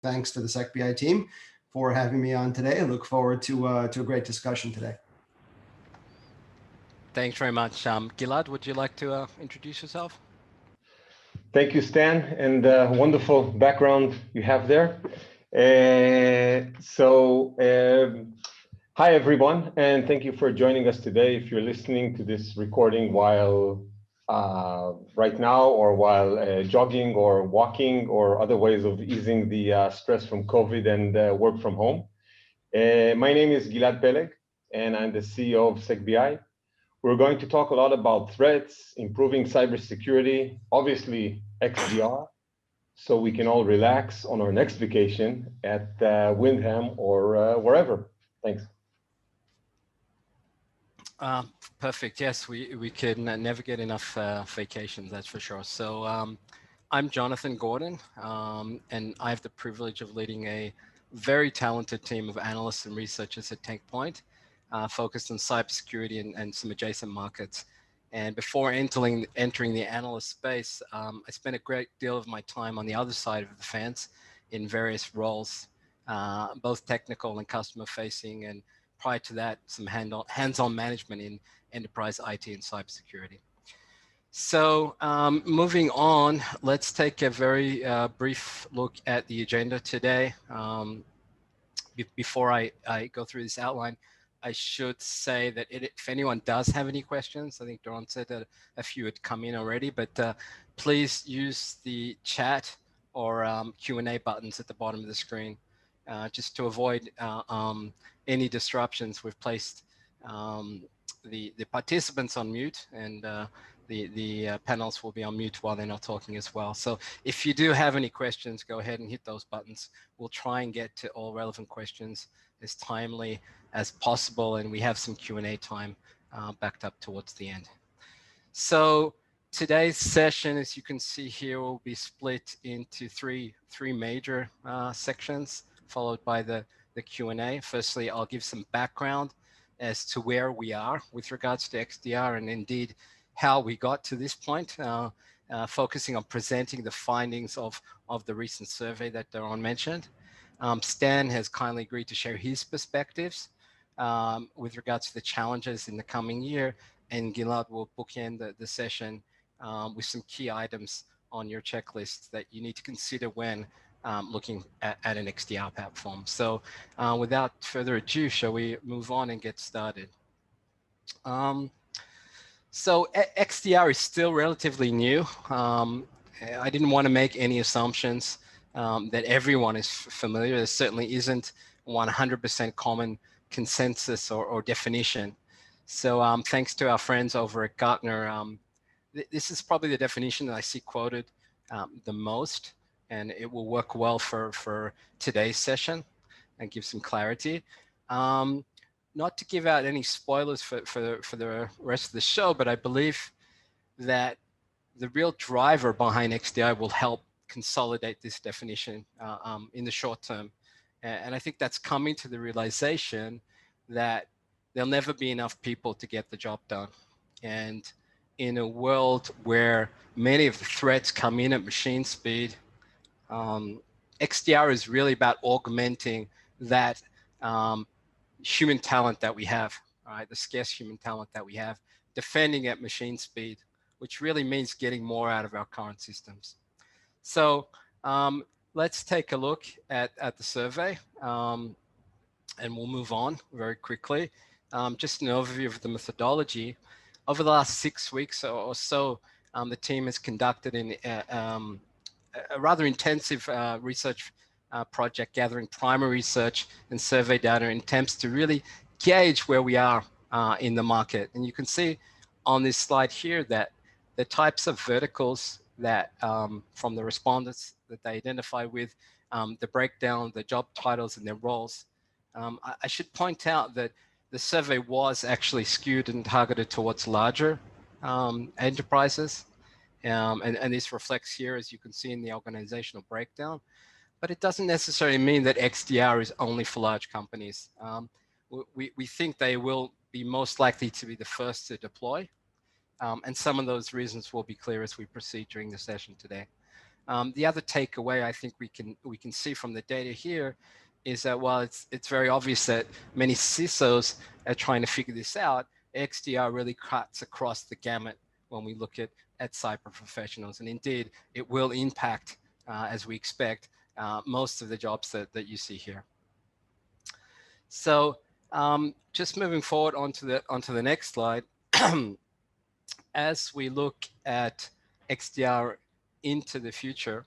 thanks to the SecBI team for having me on today. I look forward to a great discussion today. Thanks very much. Gilad, would you like to introduce yourself? Thank you, Stan, and wonderful background you have there. Hi, everyone, and thank you for joining us today. If you're listening to this recording while right now, or while jogging or walking, or other ways of easing the stress from COVID and work from home. My name is Gilad Peleg, and I'm the CEO of SecBI. We're going to talk a lot about threats, improving cybersecurity, obviously XDR, so we can all relax on our next vacation at Windham or wherever. Thanks. Perfect. Yes, we can never get enough vacations, that's for sure. So I'm Jonathan Gordon, and I have the privilege of leading a very talented team of analysts and researchers at TankPoint, focused on cybersecurity and some adjacent markets. And before entering the analyst space, I spent a great deal of my time on the other side of the fence in various roles, both technical and customer facing, and prior to that, some hands-on management in enterprise IT and cybersecurity. So moving on, let's take a very brief look at the agenda today. Before I go through this outline, I should say that if anyone does have any questions, I think Doron said that a few had come in already, but please use the chat or Q&A buttons at the bottom of the screen. Just to avoid any disruptions, we've placed the participants on mute, and the panels will be on mute while they're not talking as well. So if you do have any questions, go ahead and hit those buttons. We'll try and get to all relevant questions as timely as possible, and we have some Q&A time backed up towards the end. So today's session, as you can see here, will be split into three major sections, followed by the Q&A. Firstly, I'll give some background as to where we are with regards to XDR, and indeed how we got to this point, focusing on presenting the findings of the recent survey that Doron mentioned. Stan has kindly agreed to share his perspectives with regards to the challenges in the coming year, and Gilad will bookend the session with some key items on your checklist that you need to consider when looking at an XDR platform. So without further ado, shall we move on and get started? So XDR is still relatively new. I didn't want to make any assumptions that everyone is familiar. There certainly isn't 100% common consensus or definition. So thanks to our friends over at Gartner, this is probably the definition that I see quoted the most, and it will work well for today's session and give some clarity. Not to give out any spoilers for the rest of the show, but I believe that the real driver behind XDR will help consolidate this definition in the short term. And I think that's coming to the realization that there'll never be enough people to get the job done. And in a world where many of the threats come in at machine speed, XDR is really about augmenting that human talent that we have, right? The scarce human talent that we have, defending at machine speed, which really means getting more out of our current systems. So let's take a look at the survey, and we'll move on very quickly. Just an overview of the methodology. Over the last 6 weeks or so, the team has conducted a rather intensive research project, gathering primary research and survey data in attempts to really gauge where we are in the market. And you can see on this slide here that the types of verticals that from the respondents that they identify with, the breakdown, the job titles and their roles. I should point out that the survey was actually skewed and targeted towards larger enterprises. And this reflects here, as you can see in the organizational breakdown. But it doesn't necessarily mean that XDR is only for large companies. We think they will be most likely to be the first to deploy. And some of those reasons will be clear as we proceed during the session today. The other takeaway I think we can see from the data here is that while it's very obvious that many CISOs are trying to figure this out, XDR really cuts across the gamut when we look at cyber professionals. And indeed, it will impact, as we expect, most of the jobs that you see here. So just moving forward onto the next slide, as we look at XDR into the future,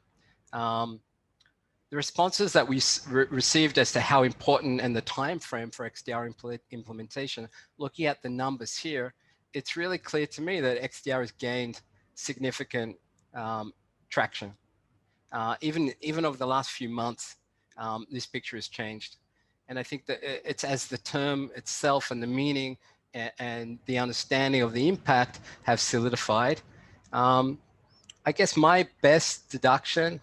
the responses that we received as to how important and the time frame for XDR implementation, looking at the numbers here, it's really clear to me that XDR has gained significant traction. Even over the last few months, this picture has changed. And I think that it's as the term itself and the meaning and the understanding of the impact have solidified. I guess my best deduction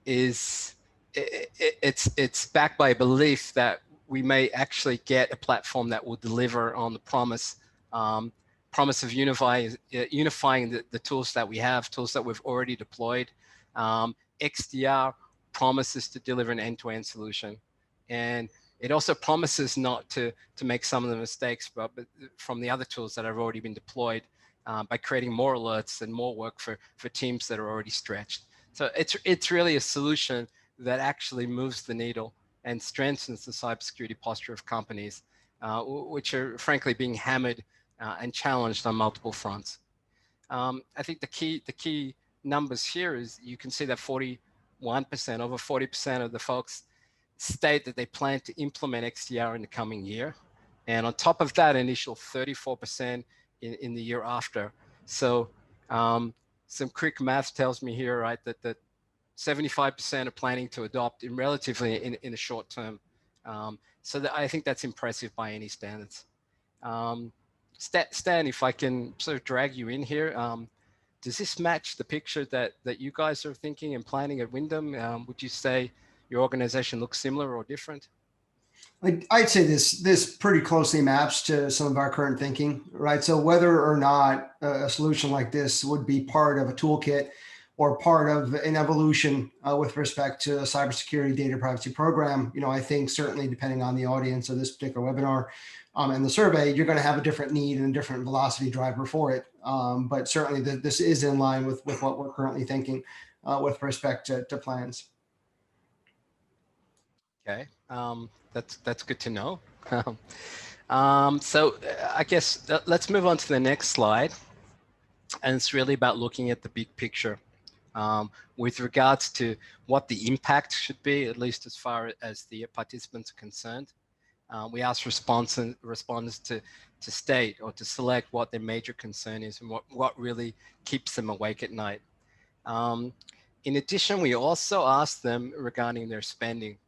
is it's backed by a belief that we may actually get a platform that will deliver on the promise of unifying the tools that we have, tools that we've already deployed. XDR promises to deliver an end-to-end solution, and it also promises not to make some of the mistakes but from the other tools that have already been deployed, by creating more alerts and more work for teams that are already stretched. So it's really a solution that actually moves the needle and strengthens the cybersecurity posture of companies, which are frankly being hammered and challenged on multiple fronts. I think the key numbers here is you can see that 41%, over 40% of the folks state that they plan to implement XDR in the coming year. And on top of that, initial 34% in the year after. So some quick math tells me here, right, that 75% are planning to adopt in relatively in the short term. So I think that's impressive by any standards. Stan, if I can sort of drag you in here, does this match the picture that you guys are thinking and planning at Wyndham? Would you say your organization looks similar or different? I'd say this pretty closely maps to some of our current thinking, right? So whether or not a solution like this would be part of a toolkit or part of an evolution with respect to a cybersecurity data privacy program, I think certainly depending on the audience of this particular webinar and the survey, you're going to have a different need and a different velocity driver for it. But certainly this is in line with what we're currently thinking with respect to plans. Okay, that's good to know. So I guess let's move on to the next slide. And it's really about looking at the big picture with regards to what the impact should be, at least as far as the participants are concerned. We asked respondents to state or to select what their major concern is and what really keeps them awake at night. In addition, we also asked them regarding their spending.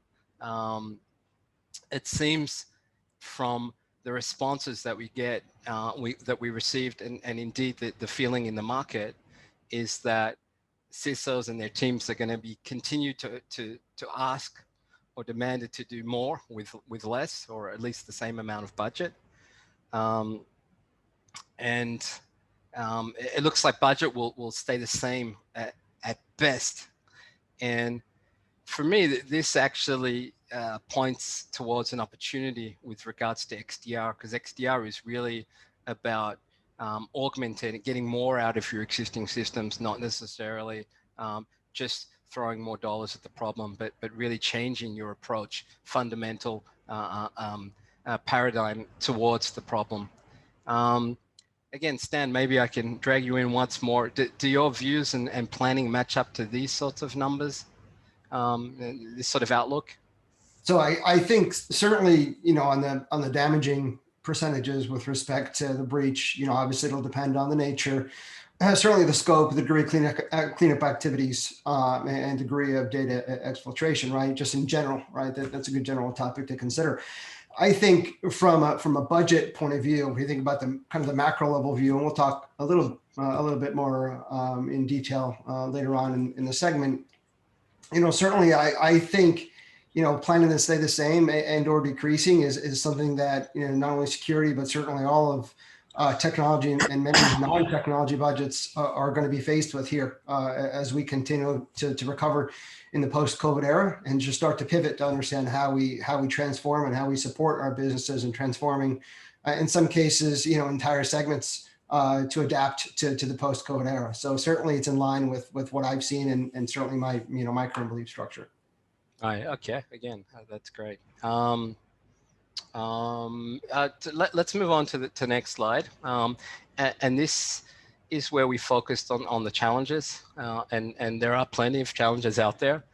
It seems from the responses that we get, that we received, and indeed the feeling in the market is that CISOs and their teams are going to be continue to ask or demanded to do more with less, or at least the same amount of budget. And it looks like budget will stay the same at best. And for me, this actually points towards an opportunity with regards to XDR, because XDR is really about augmenting, getting more out of your existing systems, not necessarily just throwing more dollars at the problem, but really changing your approach, fundamental paradigm towards the problem. Again, Stan, maybe I can drag you in once more. Do your views and planning match up to these sorts of numbers, this sort of outlook? So I think certainly, on the damaging percentages with respect to the breach, obviously it'll depend on the nature, certainly the scope, the degree of cleanup activities, and degree of data exfiltration, right? Just in general, right? That's a good general topic to consider. I think from a budget point of view, if you think about the kind of the macro level view, and we'll talk a little bit more in detail later on in the segment. Certainly I think planning to stay the same and or decreasing is something that not only security but certainly all technology and many non-technology budgets are going to be faced with here as we continue to recover in the post-COVID era, and just start to pivot to understand how we transform and how we support our businesses in transforming, in some cases, entire segments to adapt to the post-COVID era. So certainly it's in line with what I've seen, and certainly my current belief structure. All right. Okay. Again, that's great. Let's move on to the next slide. And this is where we focused on the challenges, and there are plenty of challenges out there.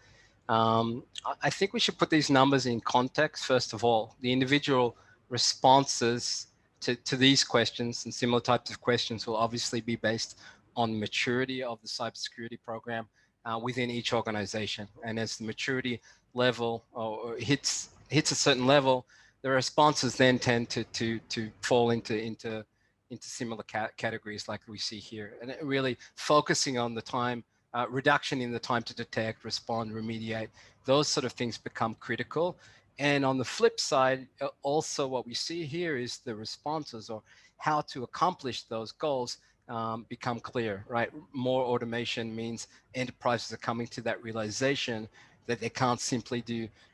I think we should put these numbers in context. First of all, the individual responses to these questions and similar types of questions will obviously be based on maturity of the cybersecurity program within each organization. And as the maturity level hits a certain level, the responses then tend to fall into similar categories like we see here, and really focusing on the time, reduction in the time to detect, respond, remediate, those sort of things become critical. And on the flip side, also what we see here is the responses, or how to accomplish those goals, become clear, right? More automation means enterprises are coming to that realization that they can't simply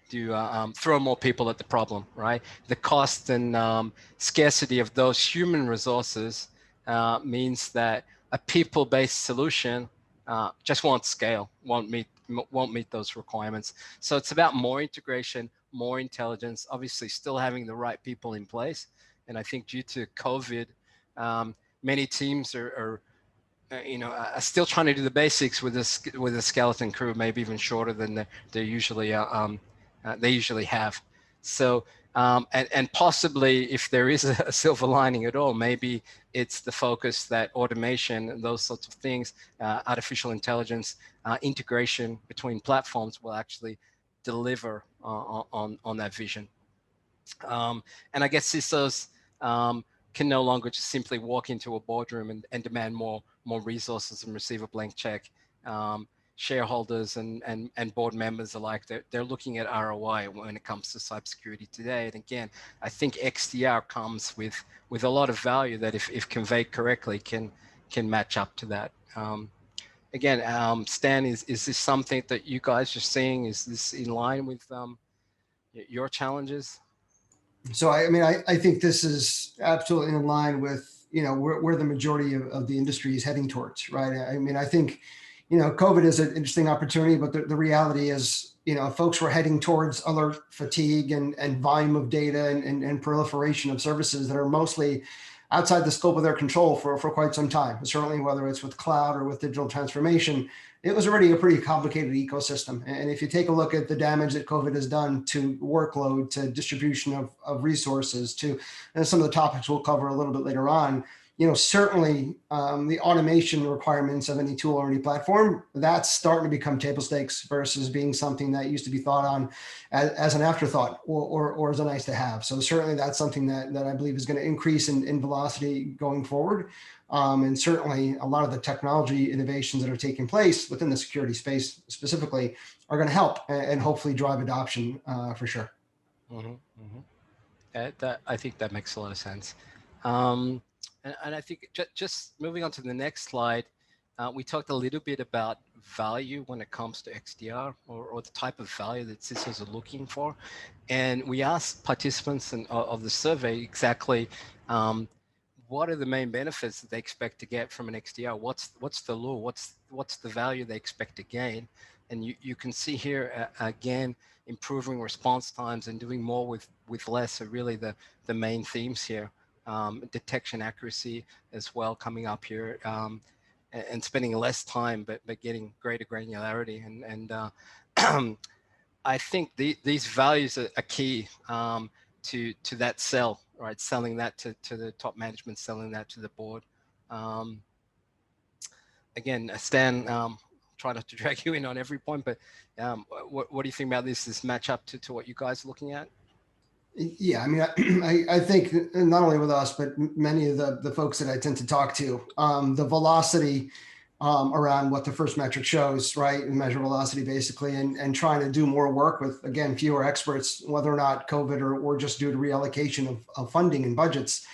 throw more people at the problem, right? The cost and scarcity of those human resources means that a people-based solution just won't scale, won't meet those requirements. So it's about more integration, more intelligence, obviously still having the right people in place. And I think due to COVID, many teams are still trying to do the basics with a skeleton crew, maybe even shorter than they usually have. So and possibly, if there is a silver lining at all, maybe it's the focus that automation and those sorts of things, artificial intelligence, integration between platforms will actually deliver on that vision. And I guess CISOs can no longer just simply walk into a boardroom and demand more resources and receive a blank check. Shareholders and board members alike, they're looking at ROI when it comes to cybersecurity today. And again, I think XDR comes with a lot of value that if conveyed correctly can match up to that. Again, Stan, is this something that you guys are seeing? Is this in line with your challenges? So I think this is absolutely in line with where the majority of the industry is heading towards, right? I think COVID is an interesting opportunity, but the reality is folks were heading towards alert fatigue and volume of data and proliferation of services that are mostly outside the scope of their control for quite some time. Certainly, whether it's with cloud or with digital transformation, it was already a pretty complicated ecosystem. And if you take a look at the damage that COVID has done to workload, to distribution of resources, to some of the topics we'll cover a little bit later on, certainly the automation requirements of any tool or any platform, that's starting to become table stakes versus being something that used to be thought on as an afterthought or as a nice to have. So certainly that's something that I believe is going to increase in velocity going forward. And certainly a lot of the technology innovations that are taking place within the security space specifically are going to help and hopefully drive adoption for sure. Mm-hmm, mm-hmm. I think that makes a lot of sense. And I think just moving on to the next slide, we talked a little bit about value when it comes to XDR or the type of value that CISOs are looking for. And we asked participants of the survey exactly what are the main benefits that they expect to get from an XDR? What's the lure? What's the value they expect to gain? And you can see here, again, improving response times and doing more with less are really the main themes here. Detection accuracy as well coming up here, and spending less time but getting greater granularity. And I think these values are key to that sell, right? Selling that to the top management, selling that to the board. Again, Stan, try not to drag you in on every point, but what do you think about this match up to what you guys are looking at? Yeah, I think not only with us, but many of the folks that I tend to talk to, the velocity around what the first metric shows, right? And measure velocity basically, and trying to do more work with, again, fewer experts, whether or not COVID or just due to reallocation of funding and budgets.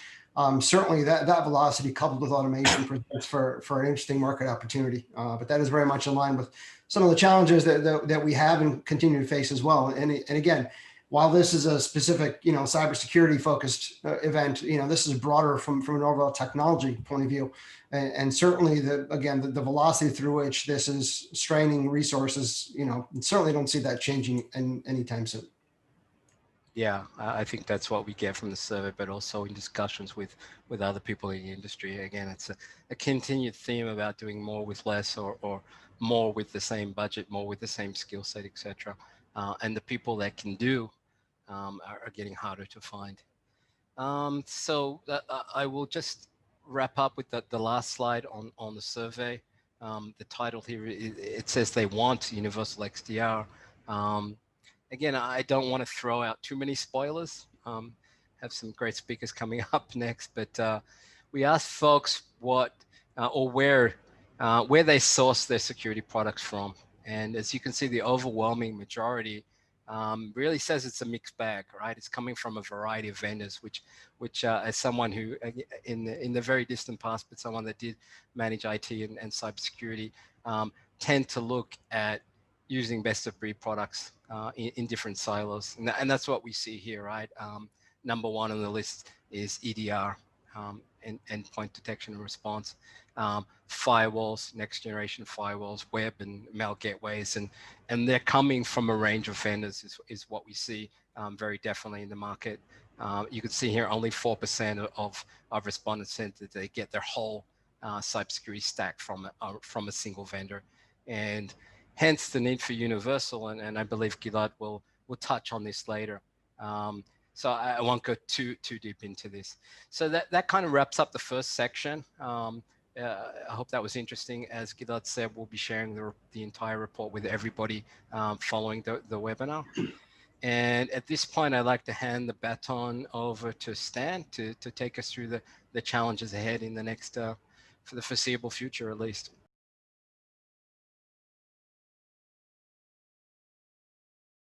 certainly that velocity coupled with automation presents for an interesting market opportunity. But that is very much in line with some of the challenges that we have and continue to face as well. And again, while this is a specific, cybersecurity focused event, this is broader from an overall technology point of view. And certainly the velocity through which this is straining resources, certainly don't see that changing anytime soon. Yeah, I think that's what we get from the survey, but also in discussions with other people in the industry. Again, it's a continued theme about doing more with less, or more with the same budget, more with the same skill set, etc. And the people that can do are getting harder to find. So I will just wrap up with the last slide on the survey. The title here, it says they want universal XDR. Again, I don't want to throw out too many spoilers. Have some great speakers coming up next, but we asked folks what or where they source their security products from. And as you can see, the overwhelming majority really says it's a mixed bag, right? It's coming from a variety of vendors, which as someone who in the very distant past, but someone that did manage IT and cybersecurity, tend to look at using best of breed products in different silos. And that's what we see here, right? Number one on the list is EDR, endpoint detection and response, firewalls, next generation firewalls, web and mail gateways, and they're coming from a range of vendors is what we see very definitely in the market. You can see here only 4% of respondents said that they get their whole cybersecurity stack from a single vendor. And hence the need for universal, and I believe Gilad will touch on this later. So I won't go too deep into this. So that kind of wraps up the first section. I hope that was interesting. As Gilad said, we'll be sharing the entire report with everybody following the webinar. And at this point, I'd like to hand the baton over to Stan to take us through the challenges ahead in the next, for the foreseeable future at least.